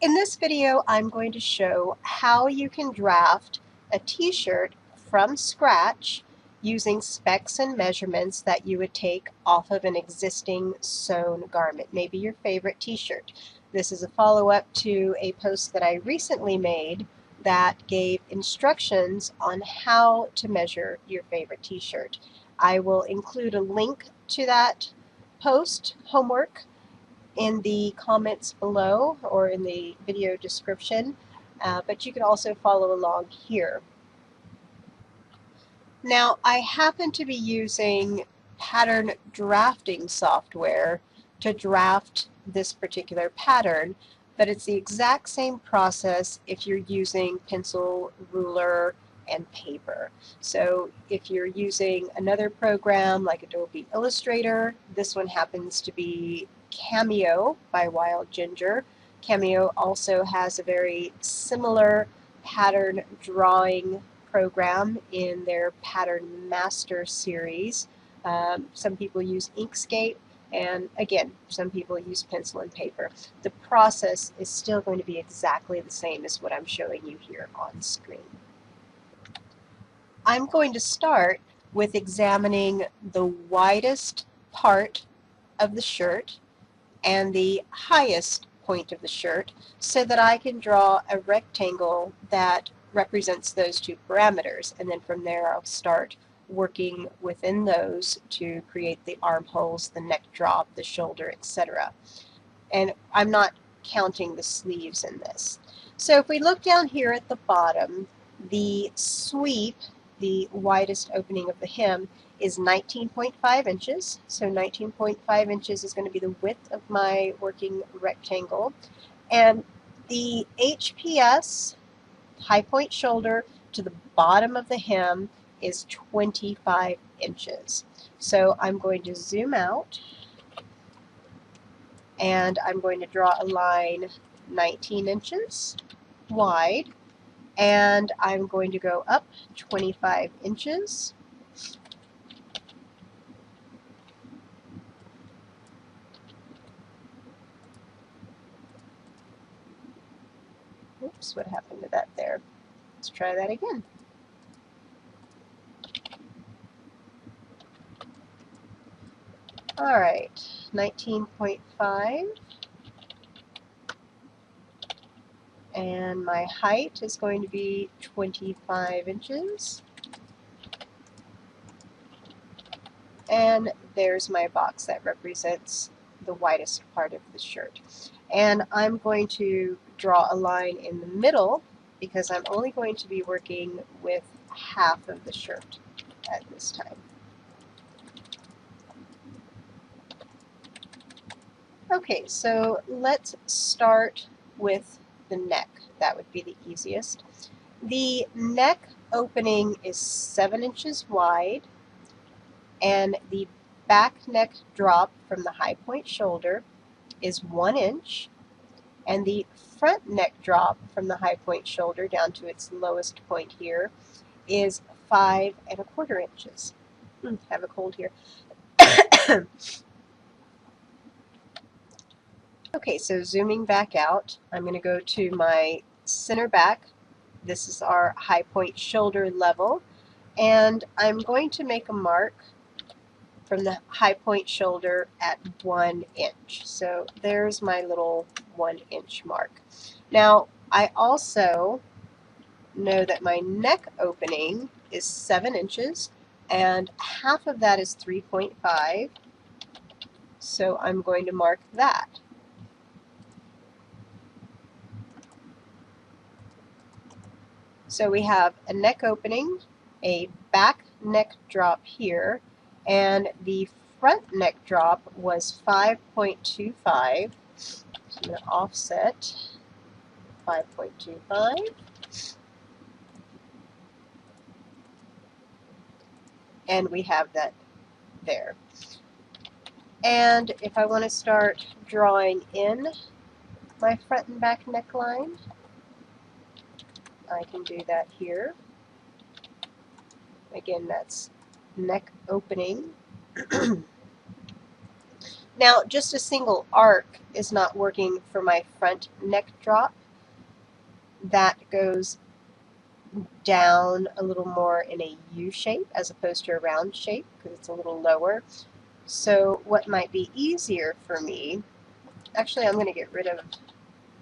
In this video, I'm going to show how you can draft a t-shirt from scratch using specs and measurements that you would take off of an existing sewn garment, maybe your favorite t-shirt. This is a follow-up to a post that I recently made that gave instructions on how to measure your favorite t-shirt. I will include a link to that post homework in the comments below or in the video description, but you can also follow along here. Now, I happen to be using pattern drafting software to draft this particular pattern, but it's the exact same process if you're using pencil, ruler, and paper. So if you're using another program like Adobe Illustrator, this one happens to be Cameo by Wild Ginger. Cameo also has a very similar pattern drawing program in their Pattern Master series. Some people use Inkscape, and again, some people use pencil and paper. The process is still going to be exactly the same as what I'm showing you here on screen. I'm going to start with examining the widest part of the shirt and the highest point of the shirt so that I can draw a rectangle that represents those two parameters, and then from there I'll start working within those to create the armholes, the neck drop, the shoulder, etc. And I'm not counting the sleeves in this. So if we look down here at the bottom, the sweep, the widest opening of the hem, is 19.5 inches. So 19.5 inches is going to be the width of my working rectangle. And the HPS, high point shoulder, to the bottom of the hem is 25 inches. So I'm going to zoom out and I'm going to draw a line 19 inches wide, and I'm going to go up 25 inches. Oops, what happened to that there? Let's try that again. All right, 19.5. And my height is going to be 25 inches. And there's my box that represents the widest part of the shirt. And I'm going to draw a line in the middle because I'm only going to be working with half of the shirt at this time. Okay, so let's start with the neck. That would be the easiest. The neck opening is 7 inches wide, and the back neck drop from the high point shoulder is 1 inch, and the front neck drop from the high point shoulder down to its lowest point here is 5¼ inches. Have a cold here. Okay, so zooming back out, I'm going to go to my center back. This is our high point shoulder level, and I'm going to make a mark from the high point shoulder at 1 inch. So there's my little 1 inch mark. Now, I also know that my neck opening is 7 inches, and half of that is 3.5. So I'm going to mark that. So we have a neck opening, a back neck drop here, and the front neck drop was 5.25. So I'm going to offset 5.25. And we have that there. And if I want to start drawing in my front and back neckline, I can do that here. Again, that's neck opening. Now, just a single arc is not working for my front neck drop. That goes down a little more in a U shape as opposed to a round shape because it's a little lower. So what might be easier for me, actually I'm going to get rid of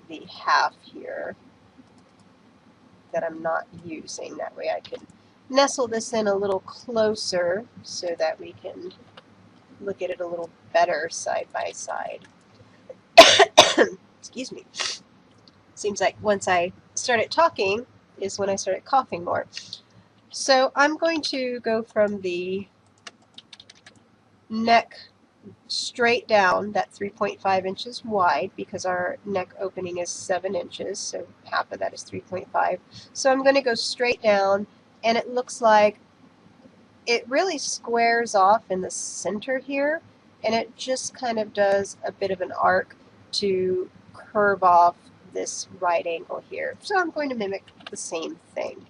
the half here that I'm not using. That way I can nestle this in a little closer so that we can look at it a little better side by side. Excuse me. Seems like once I started talking is when I started coughing more. So I'm going to go from the neck straight down, that 3.5 inches wide, because our neck opening is 7 inches, so half of that is 3.5. So I'm going to go straight down, and it looks like it really squares off in the center here, and it just kind of does a bit of an arc to curve off this right angle here. So I'm going to mimic the same thing.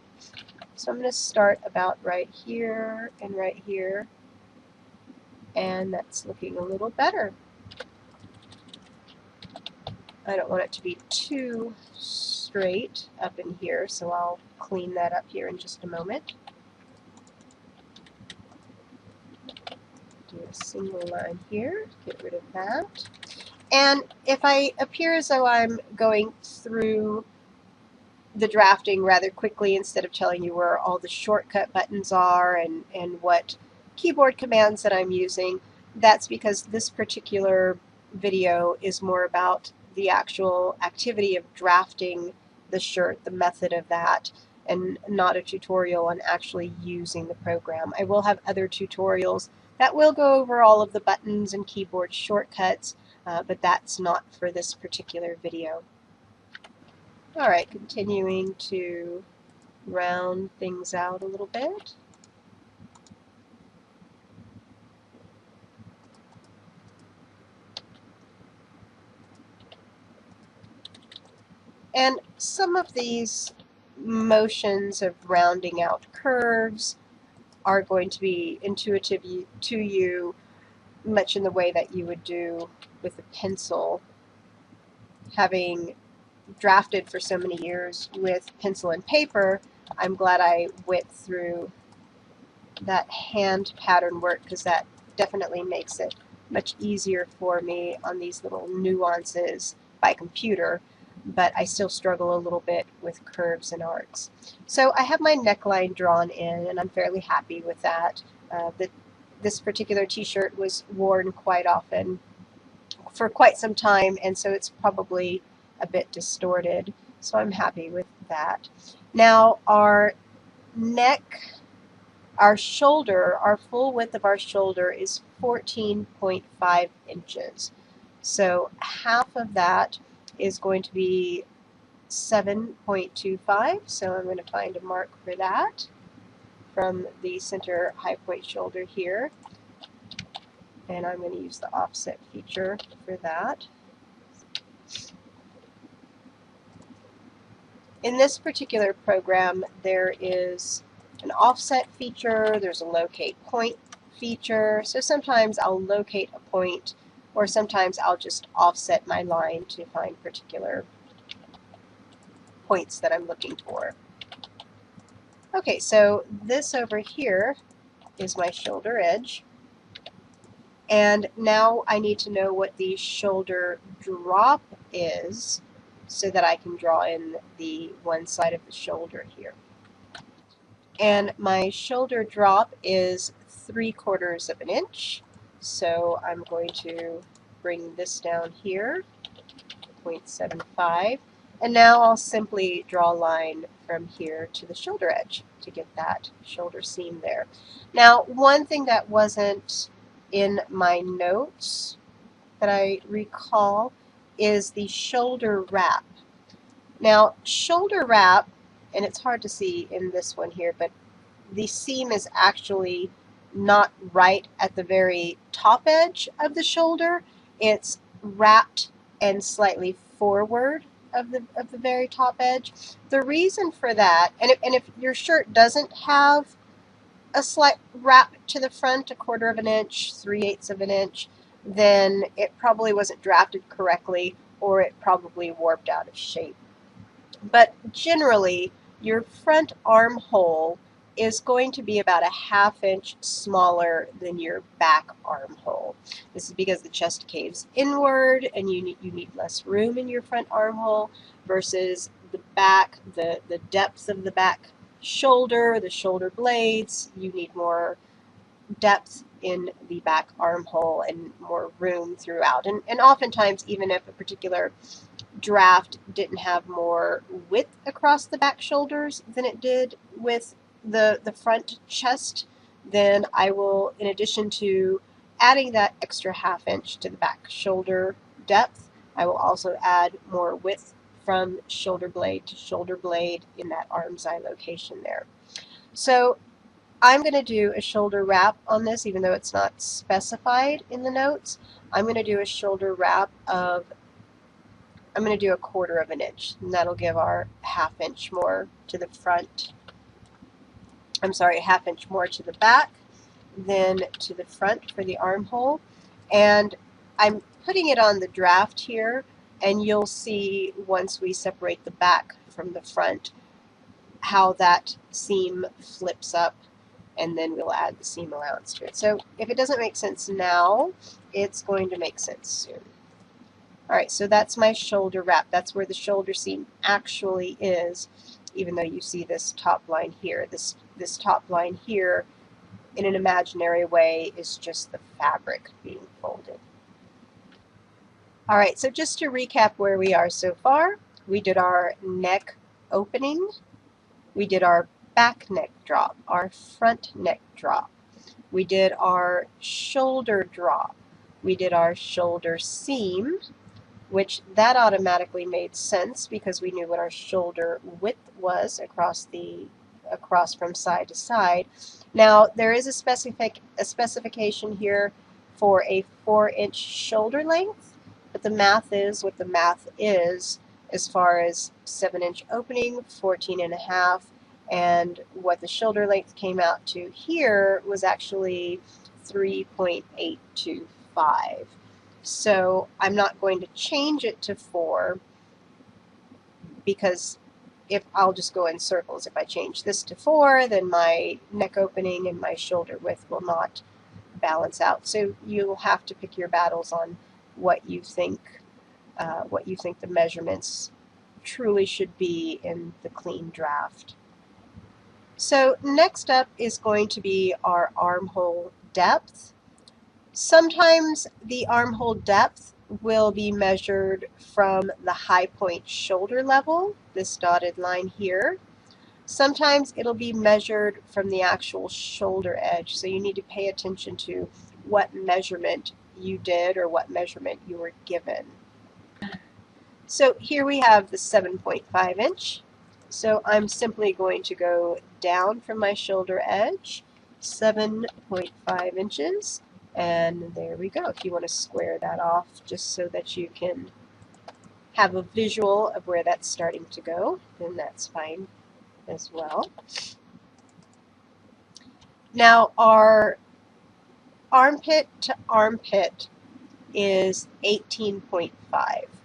So I'm going to start about right here and right here, and that's looking a little better. I don't want it to be too straight up in here, so I'll clean that up here in just a moment. Do a single line here, get rid of that. And if I appear as though I'm going through the drafting rather quickly instead of telling you where all the shortcut buttons are and what keyboard commands that I'm using, that's because this particular video is more about the actual activity of drafting the shirt, the method of that, and not a tutorial on actually using the program. I will have other tutorials that will go over all of the buttons and keyboard shortcuts, but that's not for this particular video. Alright, continuing to round things out a little bit. And some of these motions of rounding out curves are going to be intuitive to you, much in the way that you would do with a pencil. Having drafted for so many years with pencil and paper, I'm glad I went through that hand pattern work, because that definitely makes it much easier for me on these little nuances by computer, but I still struggle a little bit with curves and arcs. So I have my neckline drawn in, and I'm fairly happy with that. This particular t-shirt was worn quite often for quite some time, and so it's probably a bit distorted, so I'm happy with that. Now our neck, our shoulder, our full width of our shoulder is 14.5 inches. So half of that is going to be 7.25, so I'm going to find a mark for that from the center high point shoulder here, and I'm going to use the offset feature for that. In this particular program, there is an offset feature, there's a locate point feature, so sometimes I'll locate a point, or sometimes I'll just offset my line to find particular points that I'm looking for. Okay, so this over here is my shoulder edge, and now I need to know what the shoulder drop is so that I can draw in the one side of the shoulder here. And my shoulder drop is 3/4 of an inch, so I'm going to bring this down here, 0.75, and now I'll simply draw a line from here to the shoulder edge to get that shoulder seam there. Now, one thing that wasn't in my notes that I recall is the shoulder wrap. Now, shoulder wrap, and it's hard to see in this one here, but the seam is actually not right at the very top edge of the shoulder. It's wrapped and slightly forward of the very top edge. The reason for that, and if your shirt doesn't have a slight wrap to the front, 1/4 of an inch, 3/8 of an inch, then it probably wasn't drafted correctly, or it probably warped out of shape. But generally, your front armhole is going to be about a ½ inch smaller than your back armhole. This is because the chest caves inward and you need less room in your front armhole versus the back, the depth of the back shoulder, the shoulder blades, you need more depth in the back armhole and more room throughout. And oftentimes, even if a particular draft didn't have more width across the back shoulders than it did with the front chest, then I will, in addition to adding that extra ½ inch to the back shoulder depth, I will also add more width from shoulder blade to shoulder blade in that arm's eye location there. So I'm going to do a shoulder wrap on this, even though it's not specified in the notes. I'm going to do a shoulder wrap of, I'm going to do 1/4 inch, and that'll give our ½ inch more to the front. I'm sorry, ½ inch more to the back than to the front for the armhole. And I'm putting it on the draft here, and you'll see once we separate the back from the front how that seam flips up, and then we'll add the seam allowance to it. So if it doesn't make sense now, it's going to make sense soon. Alright, so that's my shoulder wrap. That's where the shoulder seam actually is, even though you see this top line here. This top line here, in an imaginary way, is just the fabric being folded. Alright, so just to recap where we are so far, we did our neck opening, we did our back neck drop, our front neck drop, we did our shoulder drop, we did our shoulder seam, which that automatically made sense because we knew what our shoulder width was across from side to side. Now there is a specification here for a 4-inch shoulder length, but the math is what the math is as far as 7-inch opening, 14.5, and what the shoulder length came out to here was actually 3.825. So I'm not going to change it to 4 because if I'll just go in circles. If I change this to 4, then my neck opening and my shoulder width will not balance out. So you'll have to pick your battles on what you think the measurements truly should be in the clean draft. So next up is going to be our armhole depth. Sometimes the armhole depth will be measured from the high point shoulder level, this dotted line here. Sometimes it'll be measured from the actual shoulder edge, so you need to pay attention to what measurement you did or what measurement you were given. So here we have the 7.5 inch. So I'm simply going to go down from my shoulder edge, 7.5 inches. And there we go. If you want to square that off just so that you can have a visual of where that's starting to go, then that's fine as well. Now our armpit to armpit is 18.5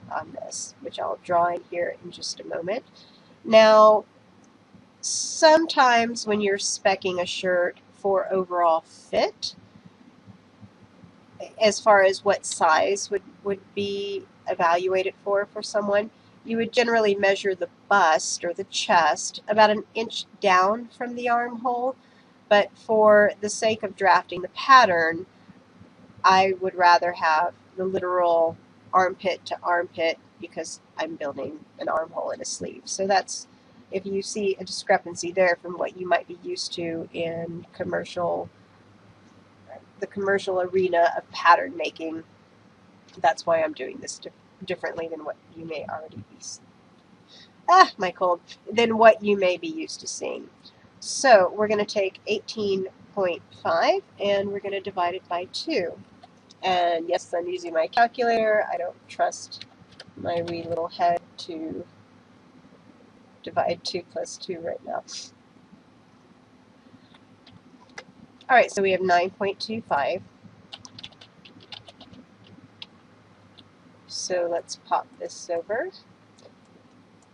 on this, which I'll draw in here in just a moment. Now sometimes when you're speccing a shirt for overall fit, as far as what size would be evaluated for someone, you would generally measure the bust or the chest about 1 inch down from the armhole, but for the sake of drafting the pattern, I would rather have the literal armpit to armpit because I'm building an armhole in a sleeve. So that's, if you see a discrepancy there from what you might be used to in the commercial arena of pattern making, that's why I'm doing this differently than what you may already be than what you may be used to seeing. So we're going to take 18.5 and we're going to divide it by 2. And yes, I'm using my calculator. I don't trust my wee little head to divide 2 plus 2 right now. Alright, so we have 9.25. So let's pop this over.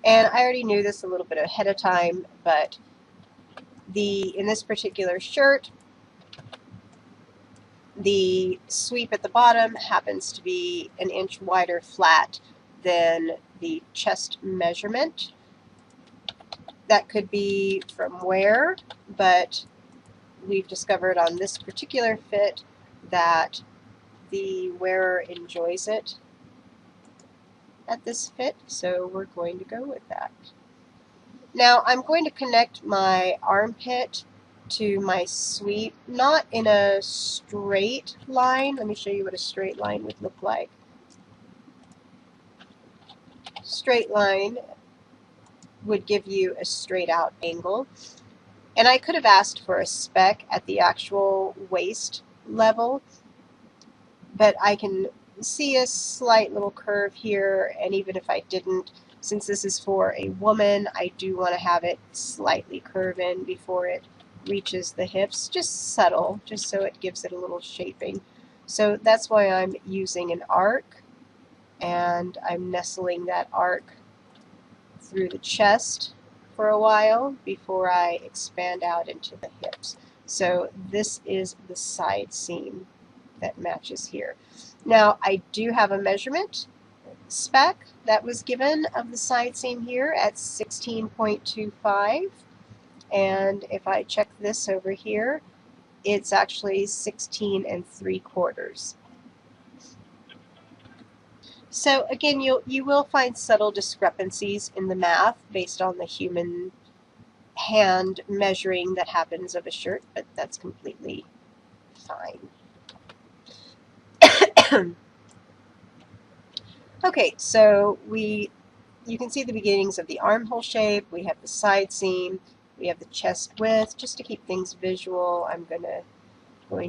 And I already knew this a little bit ahead of time, but in this particular shirt, the sweep at the bottom happens to be an inch wider flat than the chest measurement. That could be from wear, but we've discovered on this particular fit that the wearer enjoys it at this fit, so we're going to go with that. Now I'm going to connect my armpit to my sweep, not in a straight line. Let me show you what a straight line would look like. Straight line would give you a straight out angle. And I could have asked for a spec at the actual waist level, but I can see a slight little curve here, and even if I didn't, since this is for a woman, I do want to have it slightly curve in before it reaches the hips, just subtle, just so it gives it a little shaping. So that's why I'm using an arc, and I'm nestling that arc through the chest for a while before I expand out into the hips. So this is the side seam that matches here. Now I do have a measurement spec that was given of the side seam here at 16.25, and if I check this over here, it's actually 16 3/4. So again, you will find subtle discrepancies in the math based on the human hand measuring that happens of a shirt, but that's completely fine. Okay, so you can see the beginnings of the armhole shape. We have the side seam. We have the chest width. Just to keep things visual, I'm going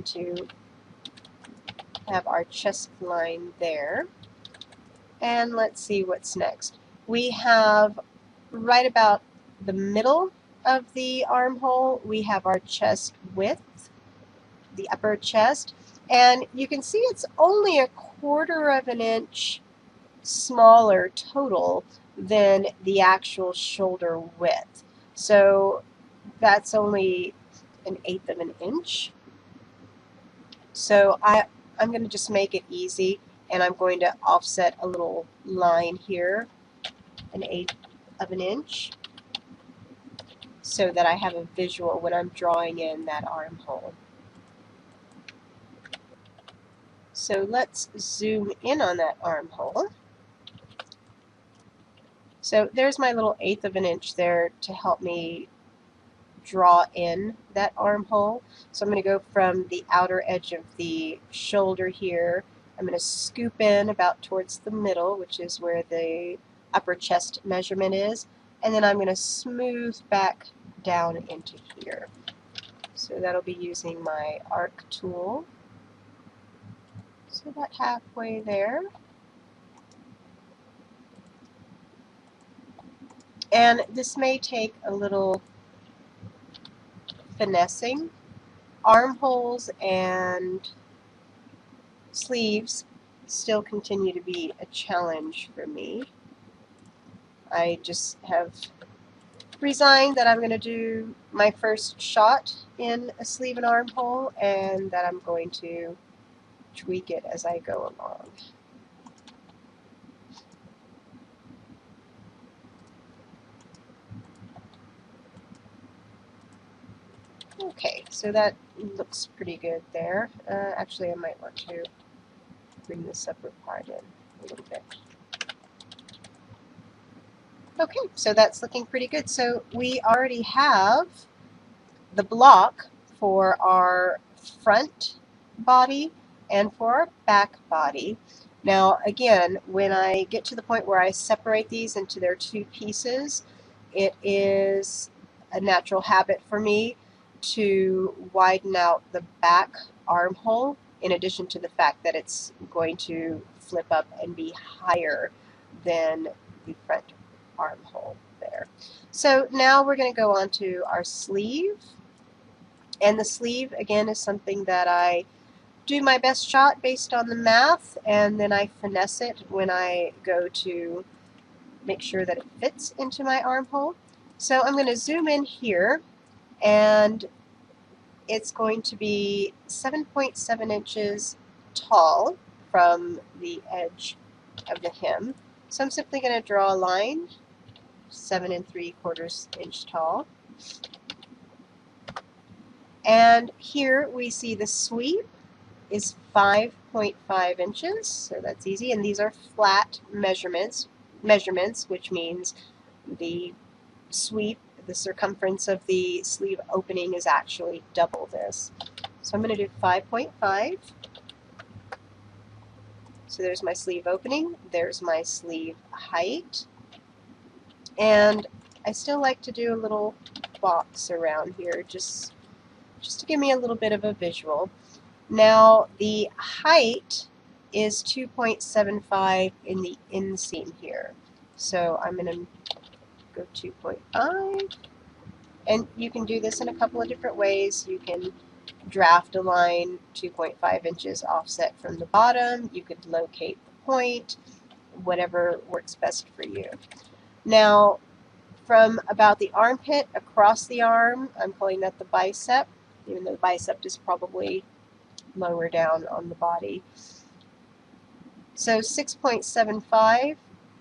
to have our chest line there. And let's see what's next. We have right about the middle of the armhole, we have our chest width, the upper chest, and you can see it's only 1/4 of an inch smaller total than the actual shoulder width. So that's only 1/8 of an inch. So I'm going to just make it easy, and I'm going to offset a little line here, 1/8 of an inch, so that I have a visual when I'm drawing in that armhole. So let's zoom in on that armhole. So there's my little 1/8 of an inch there to help me draw in that armhole. So I'm going to go from the outer edge of the shoulder here. I'm going to scoop in about towards the middle, which is where the upper chest measurement is, and then I'm going to smooth back down into here. So that'll be using my arc tool. So about halfway there. And this may take a little finessing. Armholes and sleeves still continue to be a challenge for me. I just have resigned that I'm going to do my first shot in a sleeve and armhole, and that I'm going to tweak it as I go along. Okay, so that looks pretty good there. Actually, I might want to bring this upper part in a little bit. Okay, so that's looking pretty good. So we already have the block for our front body and for our back body. Now again, when I get to the point where I separate these into their two pieces, it is a natural habit for me to widen out the back armhole, in addition to the fact that it's going to flip up and be higher than the front armhole there. So now we're going to go on to our sleeve. And the sleeve, again, is something that I do my best shot based on the math, and then I finesse it when I go to make sure that it fits into my armhole. So I'm going to zoom in here, and it's going to be 7.7 inches tall from the edge of the hem. So I'm simply going to draw a line, 7 3/4 inch tall. And here we see the sweep is 5.5 inches, so that's easy. And these are flat measurements, which means the sweep, the circumference of the sleeve opening is actually double this. So I'm going to do 5.5. So there's my sleeve opening, there's my sleeve height, and I still like to do a little box around here just to give me a little bit of a visual. Now the height is 2.75 in the inseam here. So I'm going to go 2.5, and you can do this in a couple of different ways. You can draft a line 2.5 inches offset from the bottom. You could locate the point, whatever works best for you. Now, from about the armpit across the arm, I'm calling that the bicep, even though the bicep is probably lower down on the body. So 6.75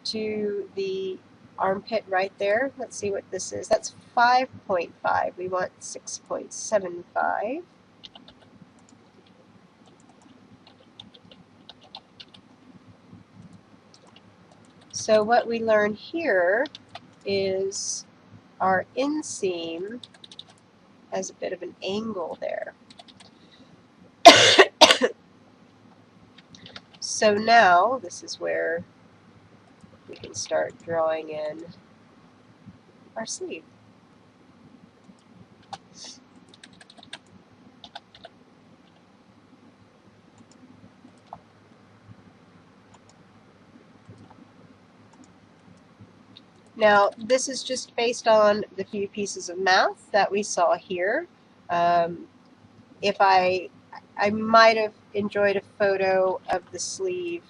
to the armpit right there. Let's see what this is. That's 5.5. We want 6.75. So what we learn here is our inseam has a bit of an angle there. So now this is where we can start drawing in our sleeve. Now, this is just based on the few pieces of math that we saw here. If I might have enjoyed a photo of the sleeve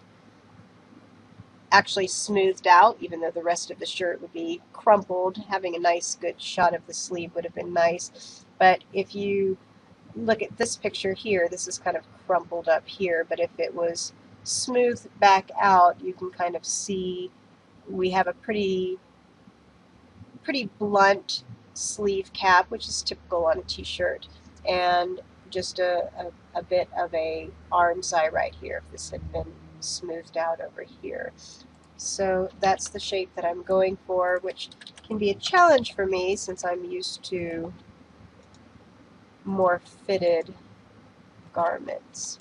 actually smoothed out, even though the rest of the shirt would be crumpled. Having a nice, good shot of the sleeve would have been nice. But if you look at this picture here, this is kind of crumpled up here, but if it was smoothed back out, you can kind of see we have a pretty blunt sleeve cap, which is typical on a t-shirt, and just a bit of a arm's eye right here if this had been smoothed out over here. So that's the shape that I'm going for, which can be a challenge for me since I'm used to more fitted garments.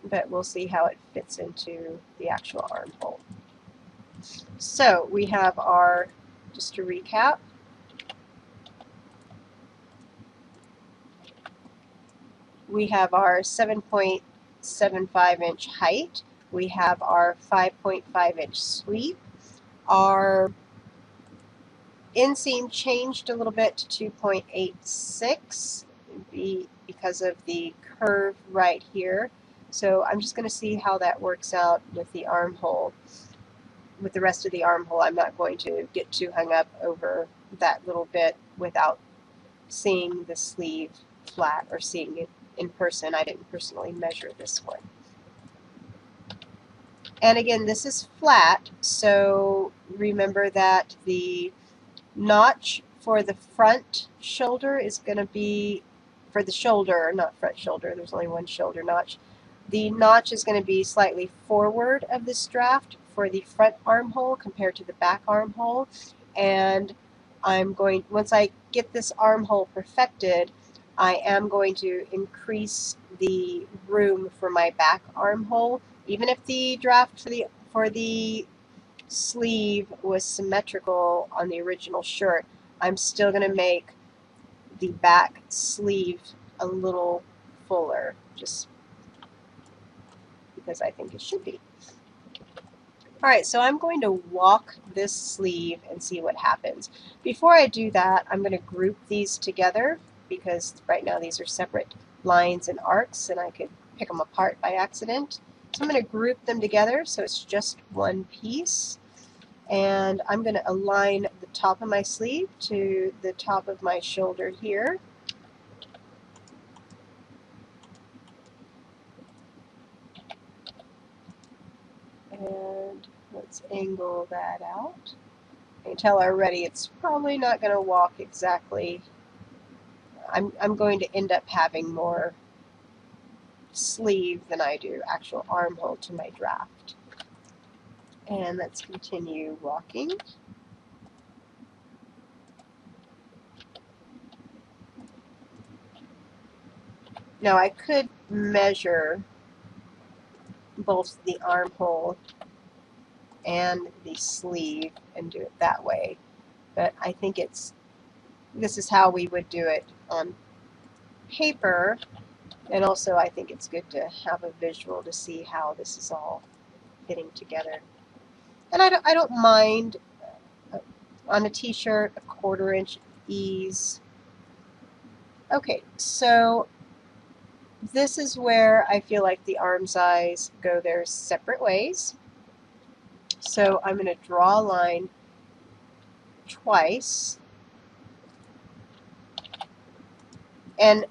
But we'll see how it fits into the actual armhole. So we have our, just to recap, we have our 7.75 inch height, we have our 5.5 inch sweep, our inseam changed a little bit to 2.86 because of the curve right here. So I'm just going to see how that works out with the armhole. With the rest of the armhole, I'm not going to get too hung up over that little bit without seeing the sleeve flat or seeing it in person. I didn't personally measure this one. And again, this is flat, so remember that the notch for the front shoulder is going to be, for the shoulder, not front shoulder, there's only one shoulder notch. The notch is going to be slightly forward of this draft for the front armhole compared to the back armhole. And I'm going, once I get this armhole perfected, I am going to increase the room for my back armhole. Even if the draft for the sleeve was symmetrical on the original shirt, I'm still going to make the back sleeve a little fuller, just because I think it should be. Alright, so I'm going to walk this sleeve and see what happens. Before I do that, I'm going to group these together because right now these are separate lines and arcs and I could pick them apart by accident. So I'm going to group them together so it's just one piece. And I'm going to align the top of my sleeve to the top of my shoulder here. And let's angle that out. I can tell already it's probably not going to walk exactly. I'm going to end up having more sleeve than I do actual armhole to my draft. And let's continue walking. Now I could measure both the armhole and the sleeve and do it that way, but I think this is how we would do it on paper, and also I think it's good to have a visual to see how this is all fitting together. And I don't mind on a t-shirt a 1/4 inch ease. Okay, so this is where I feel like the arm's eyes go their separate ways. So I'm going to draw a line twice, and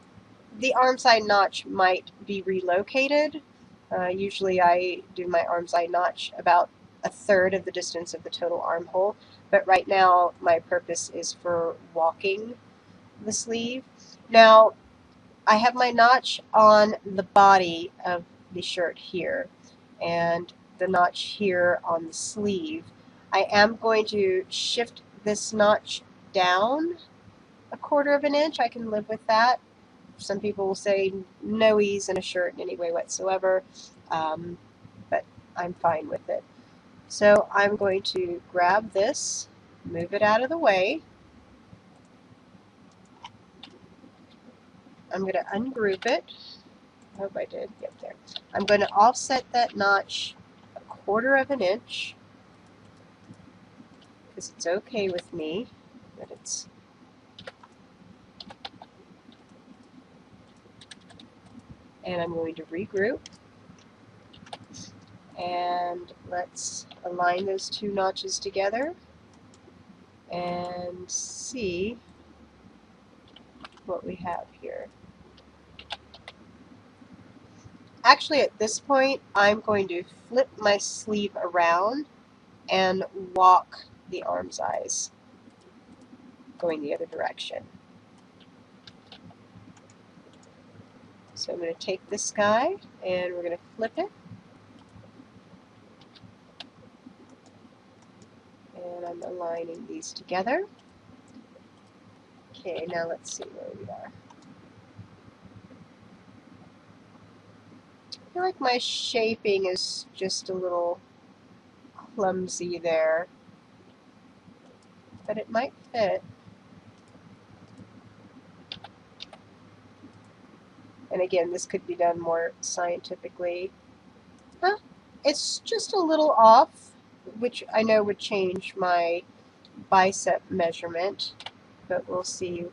the arm's eye notch might be relocated. Usually I do my arm's eye notch about 1/3 of the distance of the total armhole, but right now my purpose is for walking the sleeve. Now I have my notch on the body of the shirt here and the notch here on the sleeve. I am going to shift this notch down 1/4 inch. I can live with that. Some people will say no ease in a shirt in any way whatsoever, but I'm fine with it. So I'm going to grab this, move it out of the way. I'm going to ungroup it. I hope I did. Yep, there. I'm going to offset that notch 1/4 inch because it's okay with me that it's. And I'm going to regroup. And let's align those two notches together and see what we have here. Actually, at this point, I'm going to flip my sleeve around and walk the arm's eyes going the other direction. So I'm going to take this guy and we're going to flip it. And I'm aligning these together. Okay, now let's see where we are. I feel like my shaping is just a little clumsy there, but it might fit. And again, this could be done more scientifically. Huh? It's just a little off, which I know would change my bicep measurement, but we'll see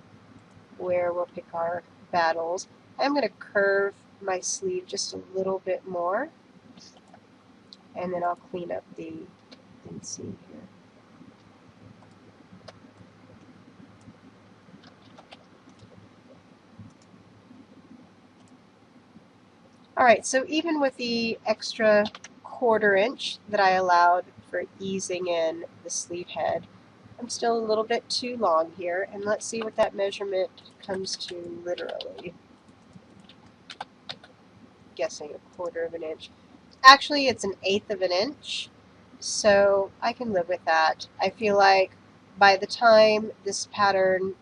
where we'll pick our battles. I'm going to curve my sleeve just a little bit more, and then I'll clean up the inseam here. Alright, so even with the extra 1/4 inch that I allowed for easing in the sleeve head, I'm still a little bit too long here, and let's see what that measurement comes to literally. Guessing a 1/4 inch. Actually, it's 1/8 inch, so I can live with that. I feel like by the time this pattern,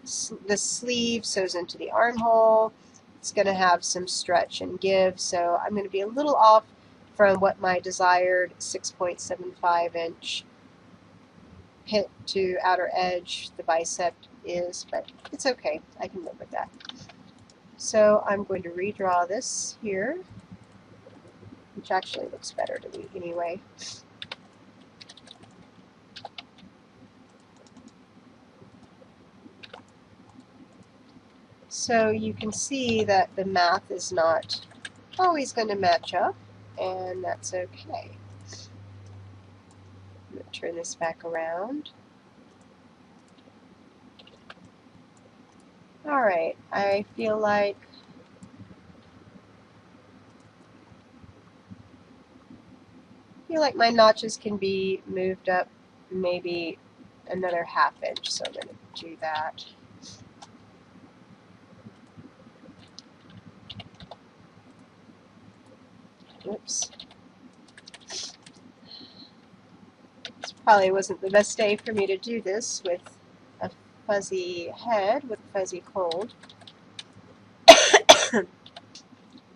the sleeve sews into the armhole, it's going to have some stretch and give, so I'm going to be a little off from what my desired 6.75 inch hip to outer edge the bicep is, but it's okay. I can live with that. So I'm going to redraw this here, which actually looks better to me anyway. So you can see that the math is not always going to match up, and that's okay. I'm going to turn this back around. Alright, I feel like my notches can be moved up maybe another ½ inch, so I'm going to do that. Oops. This probably wasn't the best day for me to do this with a fuzzy head, with a fuzzy cold.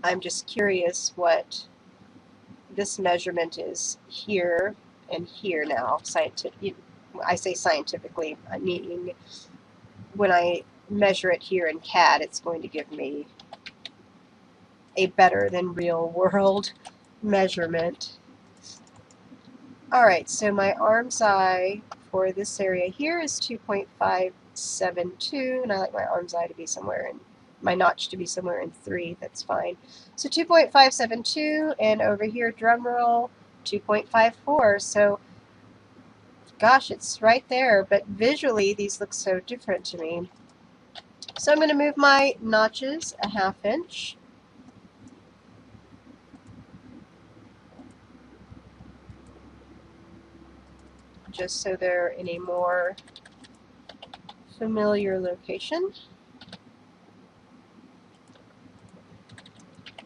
I'm just curious what this measurement is here and here now. I say scientifically, meaning when I measure it here in CAD, it's going to give me a better than real world measurement. Alright, so my arm's eye for this area here is 2.572, and I like my arm's eye to be somewhere in, my notch to be somewhere in 3, that's fine. So 2.572, and over here, drum roll, 2.54, so gosh, it's right there, but visually these look so different to me. So I'm going to move my notches a ½ inch. Just so they're in a more familiar location.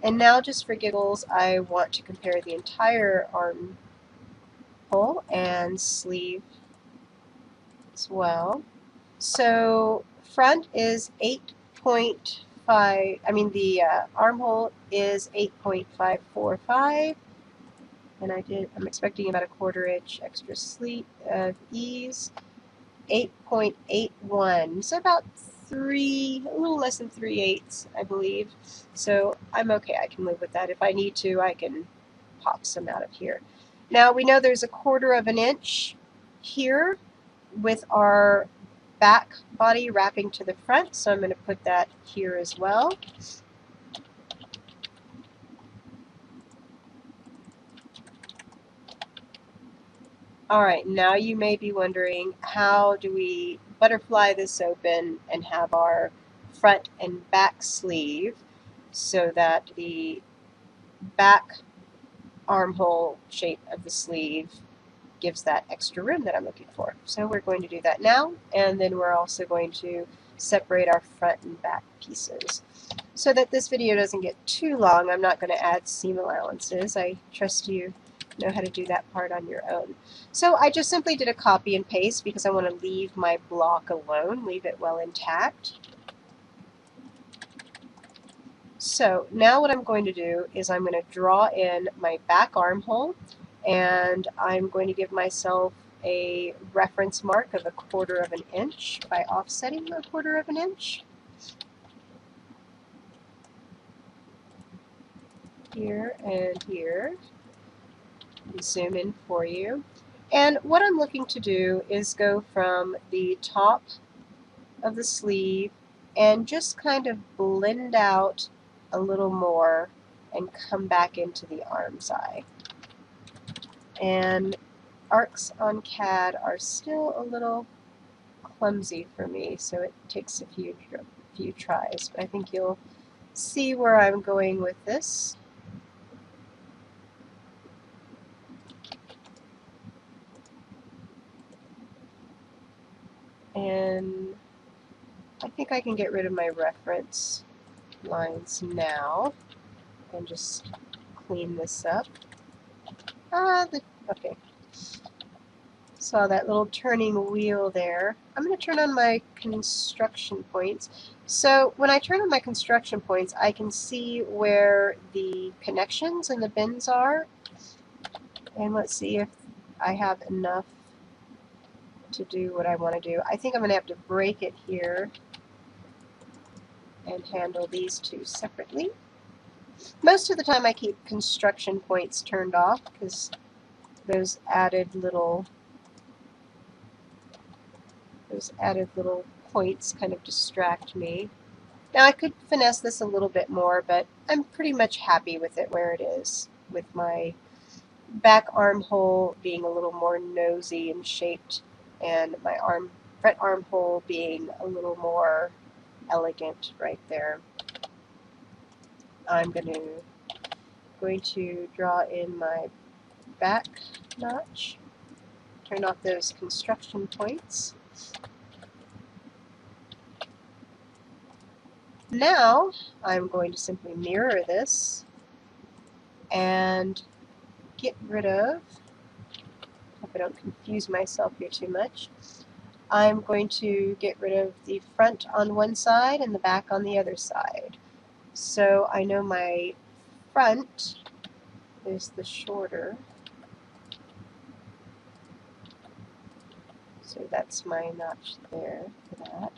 And now, just for giggles, I want to compare the entire armhole and sleeve as well. So front is 8.5, the armhole is 8.545, and I'm expecting about a ¼ inch extra sleeve of ease. 8.81, so about a little less than 3/8, I believe. So I'm okay, I can live with that. If I need to, I can pop some out of here. Now we know there's a ¼ inch here with our back body wrapping to the front, so I'm going to put that here as well. Alright, now you may be wondering, how do we butterfly this open and have our front and back sleeve so that the back armhole shape of the sleeve gives that extra room that I'm looking for. So we're going to do that now, and then we're also going to separate our front and back pieces. So that this video doesn't get too long, I'm not going to add seam allowances. I trust you know how to do that part on your own. So I just simply did a copy and paste because I want to leave my block alone, leave it well intact. So now what I'm going to do is I'm going to draw in my back armhole, and I'm going to give myself a reference mark of a ¼ inch by offsetting a ¼ inch. Here and here. Zoom in for you. And what I'm looking to do is go from the top of the sleeve and just kind of blend out a little more and come back into the arm's eye. And arcs on CAD are still a little clumsy for me, so it takes a few tries, but I think you'll see where I'm going with this. And I think I can get rid of my reference lines now and just clean this up. Okay. Saw that little turning wheel there. I'm going to turn on my construction points. So when I turn on my construction points, I can see where the connections and the bends are. And let's see if I have enough to do what I want to do. I think I'm going to have to break it here and handle these two separately. Most of the time I keep construction points turned off because those added little points kind of distract me. Now I could finesse this a little bit more, but I'm pretty much happy with it where it is, with my back armhole being a little more nosy and shaped, and my front armhole being a little more elegant right there. I'm going to draw in my back notch, turn off those construction points. Now I'm going to simply mirror this and get rid of, hope I don't confuse myself here too much, I'm going to get rid of the front on one side and the back on the other side. So I know my front is the shorter, so that's my notch there for that.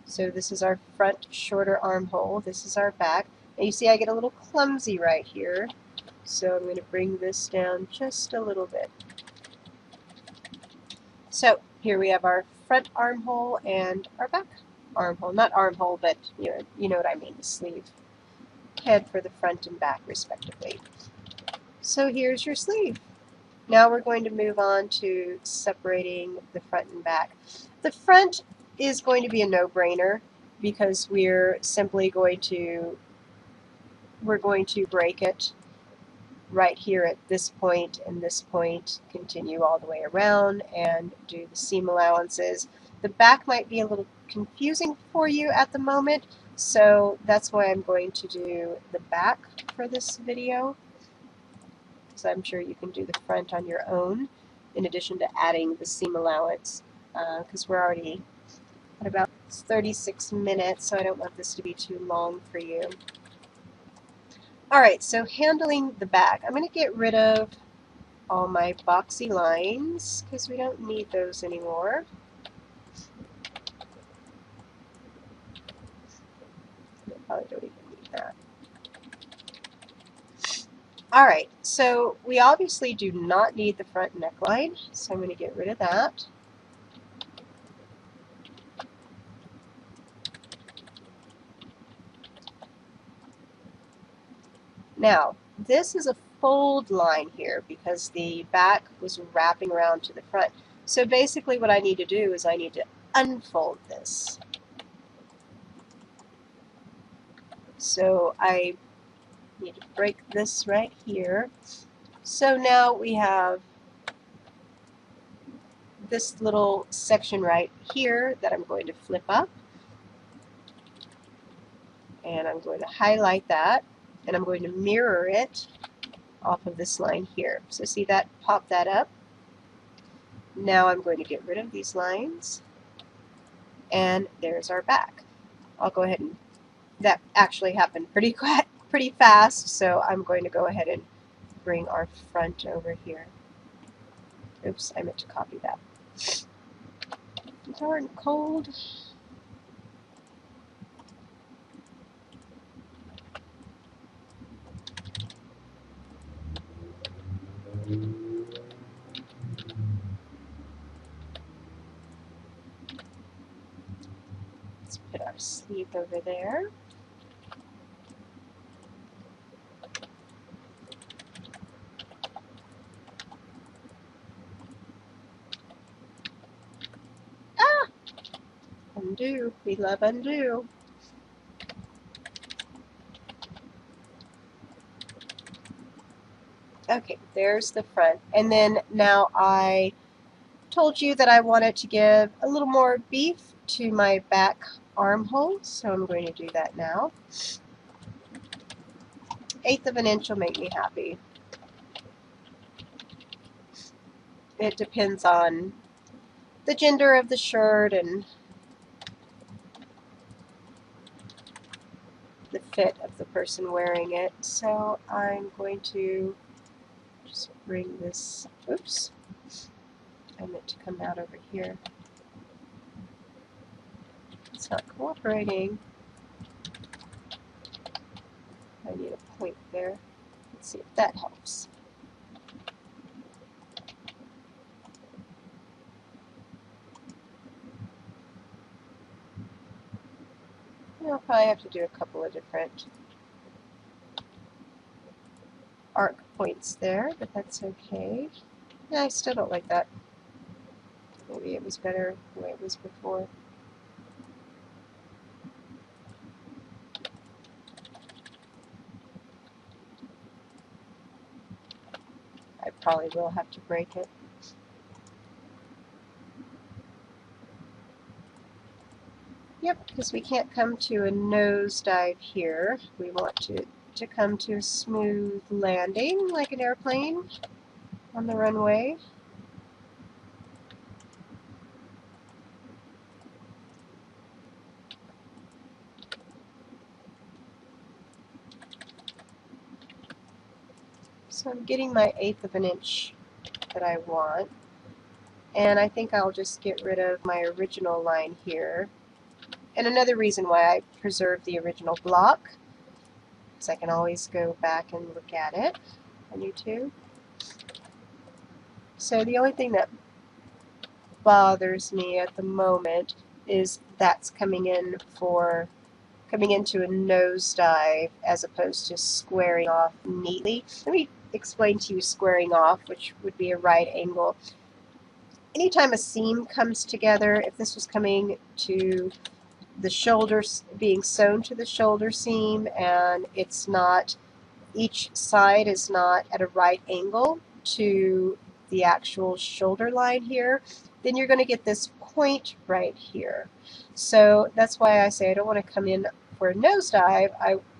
So this is our front shorter armhole, this is our back. And you see I get a little clumsy right here, so I'm going to bring this down just a little bit. So here we have our front armhole and our back armhole. Not armhole, but you know what I mean, the sleeve head for the front and back respectively. So here's your sleeve. Now we're going to move on to separating the front and back. The front is going to be a no-brainer because we're simply going to break it right here at this point and this point, continue all the way around and do the seam allowances. The back might be a little confusing for you at the moment, so that's why I'm going to do the back for this video. So I'm sure you can do the front on your own in addition to adding the seam allowance, because we're already at about 36 minutes, so I don't want this to be too long for you. Alright, so handling the back, I'm going to get rid of all my boxy lines because we don't need those anymore. I probably don't even need that. Alright, so we obviously do not need the front neckline, so I'm going to get rid of that. Now, this is a fold line here because the back was wrapping around to the front. So basically what I need to do is I need to unfold this. So I need to break this right here. So now we have this little section right here that I'm going to flip up. And I'm going to highlight that. And I'm going to mirror it off of this line here. So see that? Pop that up. Now I'm going to get rid of these lines. And there's our back. I'll go ahead and, that actually happened pretty fast, so I'm going to go ahead and bring our front over here. Oops, I meant to copy that. Darn cold. Let's put our sleeve over there. Ah! Undo. We love undo. Okay, there's the front. And then now I told you that I wanted to give a little more beef to my back armhole, so I'm going to do that now. 1/8 of an inch will make me happy. It depends on the gender of the shirt and the fit of the person wearing it. So I'm going to just bring this, oops, I meant to come out over here. It's not cooperating. I need a point there. Let's see if that helps. I'll probably have to do a couple of different arc points there, but that's okay. Yeah, I still don't like that. Maybe it was better the way it was before. I probably will have to break it. Yep, because we can't come to a nosedive here. We want to come to a smooth landing like an airplane on the runway. So I'm getting my 1/8 of an inch that I want. And I think I'll just get rid of my original line here. And another reason why I preserve the original block is I can always go back and look at it on YouTube. So the only thing that bothers me at the moment is that's coming into a nosedive as opposed to squaring off neatly. Let me explain to you squaring off, which would be a right angle. Anytime a seam comes together, if this was coming to the shoulders, being sewn to the shoulder seam, and it's not, each side is not at a right angle to the actual shoulder line here, then you're going to get this point right here. So that's why I say I don't want to come in for a nosedive.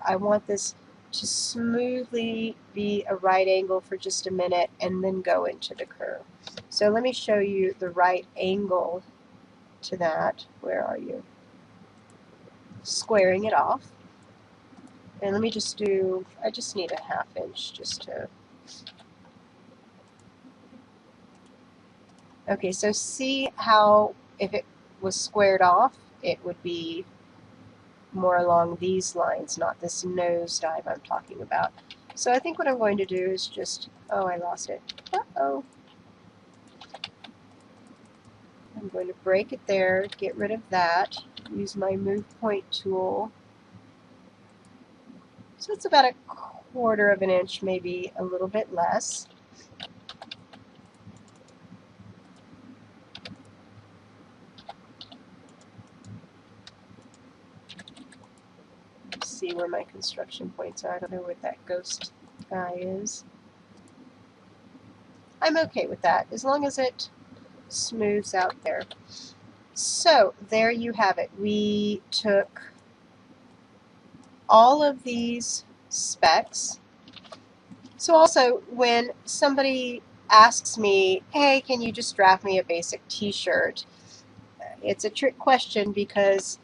I want this to smoothly be a right angle for just a minute and then go into the curve. So let me show you the right angle to that. Where are you? Squaring it off. And let me just do, I just need a 1/2 inch just to, okay, so see how if it was squared off, it would be more along these lines, not this nosedive I'm talking about. So I think what I'm going to do is just, oh, I lost it. Uh-oh. I'm going to break it there, get rid of that, use my move point tool. So it's about 1/4 of an inch, maybe a little bit less. See where my construction points are. I don't know what that ghost guy is. I'm okay with that as long as it smooths out there. So there you have it. We took all of these specs. So also when somebody asks me, hey, can you just draft me a basic t-shirt? It's a trick question because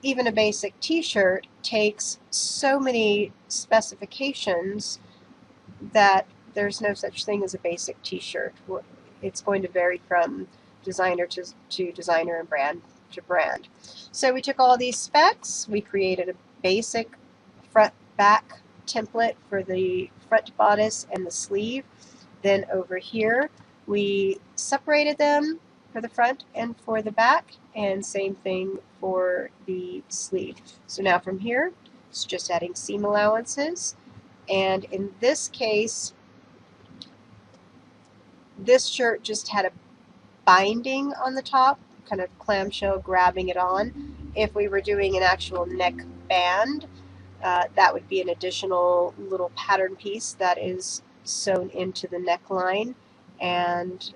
even a basic t-shirt takes so many specifications that there's no such thing as a basic t-shirt. It's going to vary from designer to designer and brand to brand. So we took all these specs, we created a basic front back template for the front bodice and the sleeve. Then over here we separated them for the front and for the back, and same thing for the sleeve. So now from here it's just adding seam allowances, and in this case this shirt just had a binding on the top, kind of clamshell grabbing it on. If we were doing an actual neck band, that would be an additional little pattern piece that is sewn into the neckline, and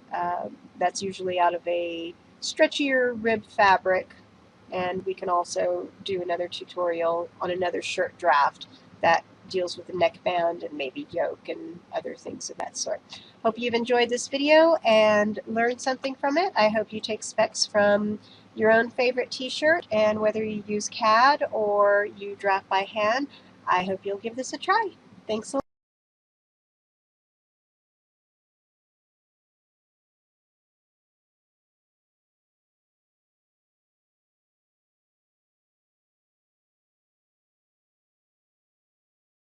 that's usually out of a stretchier rib fabric. And we can also do another tutorial on another shirt draft that deals with the neckband and maybe yoke and other things of that sort. Hope you've enjoyed this video and learned something from it. I hope you take specs from your own favorite t-shirt, and whether you use CAD or you draft by hand, I hope you'll give this a try. Thanks a lot.